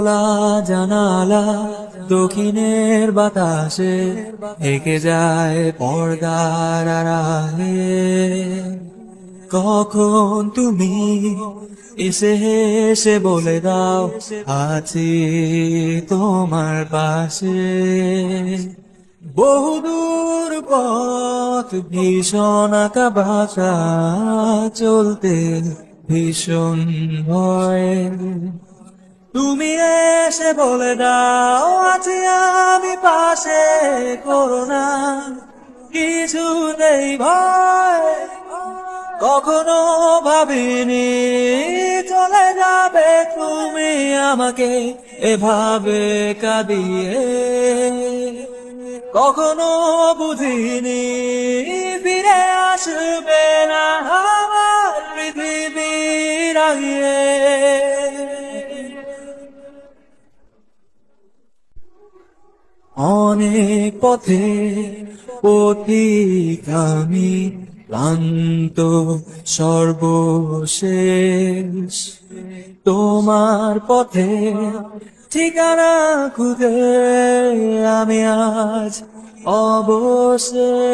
খোলা জানালা দক্ষিণের বাতাসে এঁকে যায় পর্দার আড়ালে। কখন তুমি এসে হেসে বলে দাও আছি তোমার পাশে। বহুদূর পথ ভীষণ আঁকা বাঁকা চলতে ভীষণ ভয়। তুমি এসে বলে দাও আছি আমি পাশে, করোনা কিছুতেই ভয়। কখনো ভাবিনি চলে যাবে তুমি আমাকে এভাবে কাঁদিয়ে। কখনো বুঝিনি ফিরে আসবে না আমার পৃথিবীর আগে। অনেক পথে পথিক আমি ক্লান্ত সর্বশেষ, তোমার পথে ঠিকানা খুঁজে আমি আজ অবশেষ।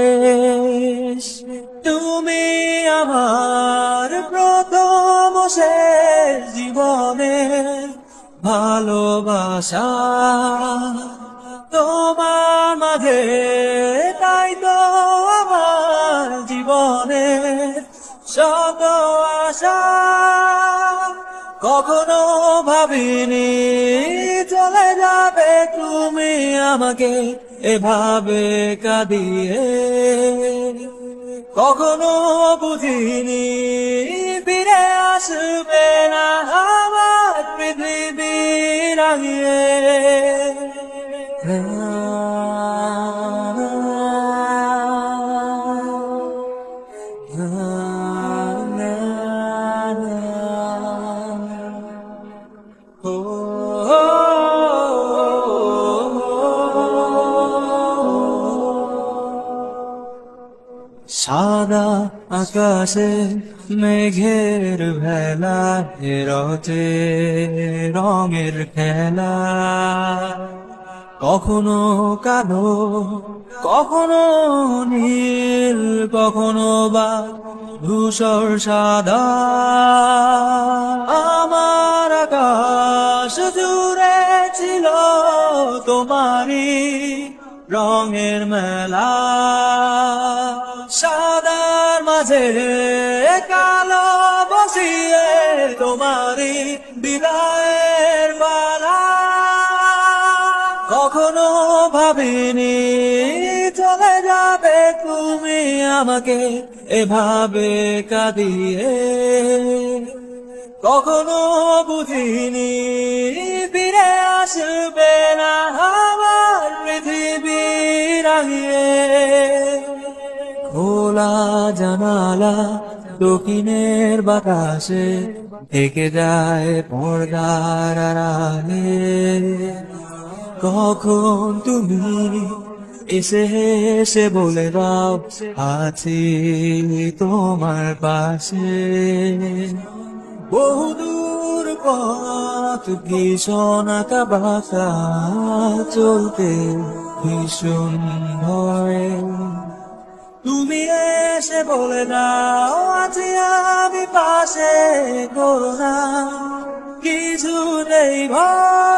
তুমি আমার প্রথম শেষ জীবনের ভালোবাসা, তোমার মাঝে তাই তো আমার জীবনে শত আশা। কখনো ভাবিনি চলে যাবে তুমি আমাকে এভাবে কাঁদিয়ে। কখনো বুঝিনি ফিরে আসবে না আমার পৃথিবীর আগে। সাদা আকাশে মেঘের ভেলা রচে রঙের খেলা। কখনো কালো কখনো নীল কখনো বা ধূসর সাদা। আমার আকাশ জুড়ে ছিল তোমারই রঙের মেলা। সাদার মাঝে কালো বসিয়ে তোমারই বিদায়ের পালা। কখনো ভাবিনি চলে যাবে তুমি আমাকে এভাবে কাঁদিয়ে। কখনো বুঝিনি ফিরে আসবে না আমার পৃথিবীর আগে। খোলা জানালা দক্ষিণের বাতাসে থেকে যায় পর্দার আড়ালে। কখন তুমি এসে হেসে বলে দাও আছি তোমার পাশে। বহুদূর পথ ভীষণ আঁকা বাঁকা চলতে ভীষণ ভয়। তুমি এসে বলে দাও আছি আমি পাশে, করোনা কিছুতেই ভয়।